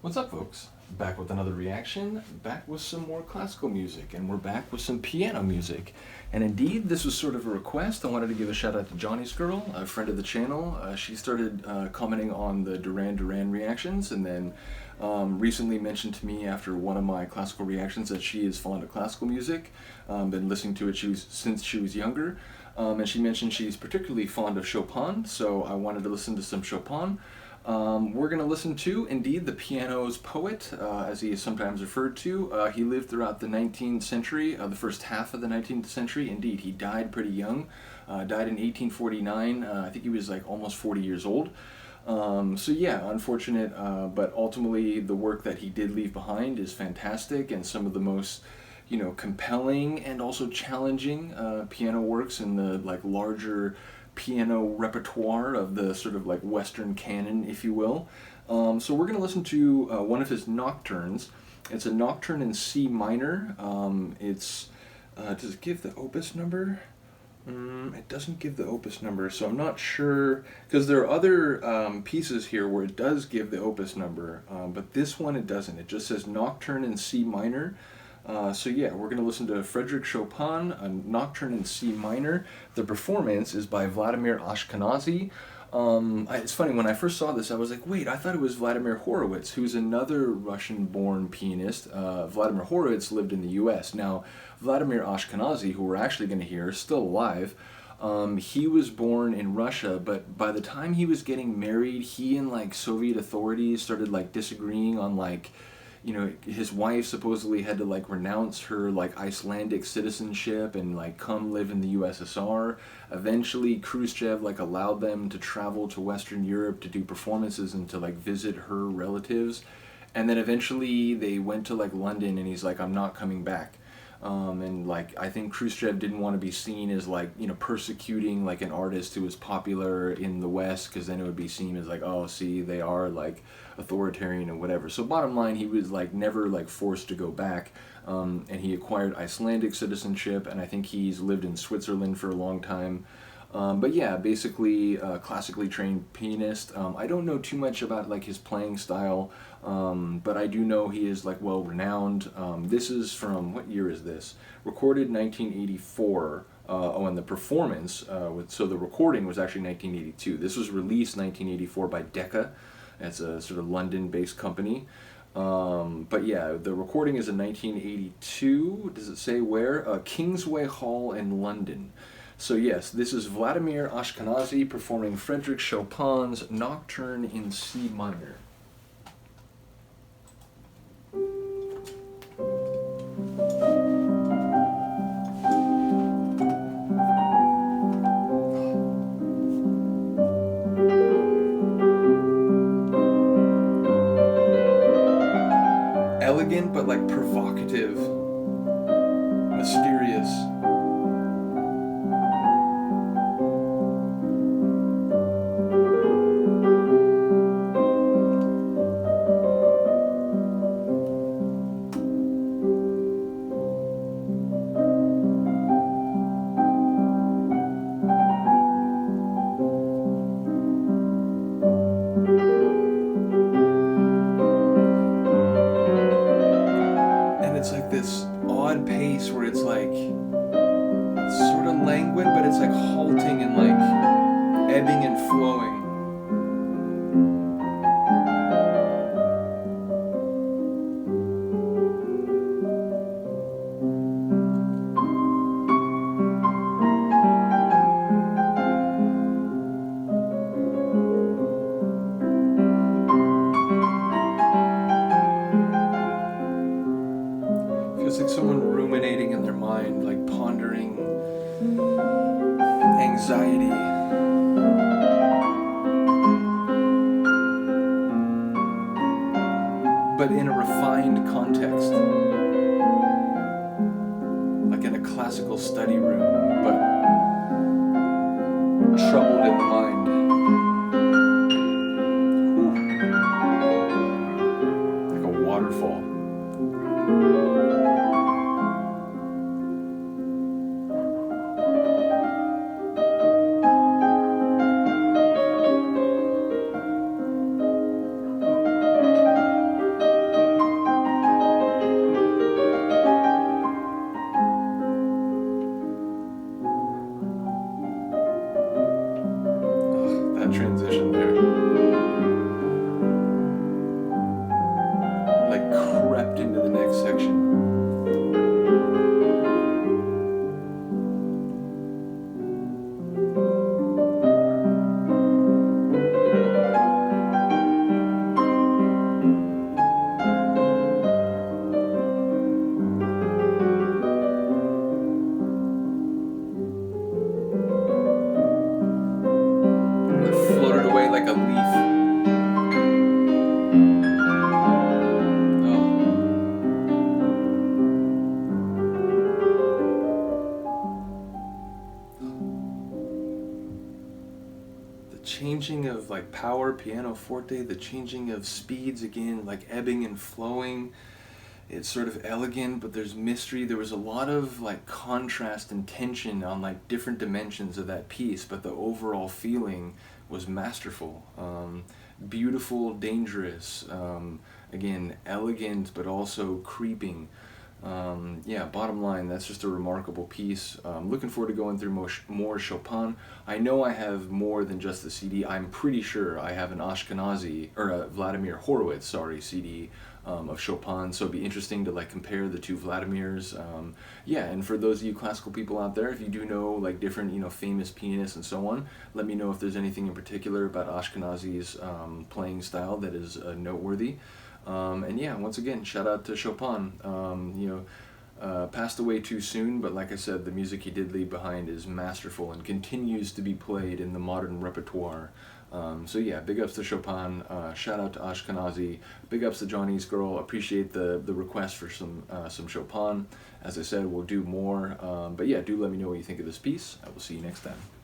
What's up, folks? Back with another reaction, back with some more classical music, and we're back with some piano music. And indeed, this was sort of a request. I wanted to give a shout out to Johnny's Girl, a friend of the channel. She started commenting on the Duran Duran reactions, and then recently mentioned to me after one of my classical reactions that she is fond of classical music, been listening to it since she was younger. And she mentioned she's particularly fond of Chopin, so I wanted to listen to some Chopin. We're going to listen to, indeed, the piano's poet, as he is sometimes referred to. He lived throughout the 19th century, the first half of the 19th century. Indeed, he died pretty young, died in 1849. I think he was like almost 40 years old. So yeah, unfortunate, but ultimately the work that he did leave behind is fantastic, and some of the most, compelling and also challenging piano works in the larger piano repertoire of the sort of Western canon, if you will. So we're going to listen to one of his nocturnes. It's a nocturne in C minor. Does it give the opus number? It doesn't give the opus number, so I'm not sure, because there are other pieces here where it does give the opus number, but this one it doesn't. It just says nocturne in C minor. So yeah, we're going to listen to Frédéric Chopin, a nocturne in C minor. The performance is by Vladimir Ashkenazy. It's funny, when I first saw this, I was like, wait, I thought it was Vladimir Horowitz, who's another Russian-born pianist. Vladimir Horowitz lived in the US. Now, Vladimir Ashkenazy, who we're actually going to hear, is still alive. He was born in Russia, but by the time he was getting married, he and Soviet authorities started disagreeing on his wife supposedly had to renounce her Icelandic citizenship and come live in the USSR. Eventually Khrushchev allowed them to travel to Western Europe to do performances and to visit her relatives. And then eventually they went to London, and he's like, I'm not coming back. And I think Khrushchev didn't want to be seen as persecuting an artist who was popular in the West, because then it would be seen as oh, see, they are authoritarian and whatever. So bottom line, he was never forced to go back, and he acquired Icelandic citizenship, and I think he's lived in Switzerland for a long time. But yeah, basically classically trained pianist. I don't know too much about his playing style, but I do know he is well renowned. This is from, what year is this? Recorded 1984. Oh, and the performance, so the recording was actually 1982. This was released 1984 by Decca. It's a sort of London-based company. But yeah, the recording is in 1982. Does it say where? Kingsway Hall in London. So yes, this is Vladimir Ashkenazy performing Frédéric Chopin's Nocturne in C minor. Elegant, but provocative, mysterious. This odd pace where it's sort of languid, but it's halting and ebbing and flowing. Feels like someone ruminating in their mind, pondering anxiety. But in a refined context. In a classical study room, but troubled in the mind. Like a waterfall. like power, pianoforte, the changing of speeds again, like ebbing and flowing. It's sort of elegant, but there's mystery. There was a lot of like contrast and tension on like different dimensions of that piece, but the overall feeling was masterful. Beautiful, dangerous, again, elegant, but also creeping. Yeah, bottom line, that's just a remarkable piece. Looking forward to going through more Chopin. I know I have more than just the CD. I'm pretty sure I have an Ashkenazy, or a Vladimir Horowitz, sorry, CD of Chopin, so it'd be interesting to like compare the two Vladimirs. Yeah, and for those of you classical people out there, if you do know like different, famous pianists and so on, let me know if there's anything in particular about Ashkenazy's playing style that is noteworthy. And yeah, once again, shout out to Chopin. Passed away too soon, but like I said, the music he did leave behind is masterful and continues to be played in the modern repertoire. So yeah, big ups to Chopin, shout out to Ashkenazy, big ups to Johnny's Girl. Appreciate the request for some Chopin. As I said, we'll do more, but yeah, do let me know what you think of this piece. I will see you next time.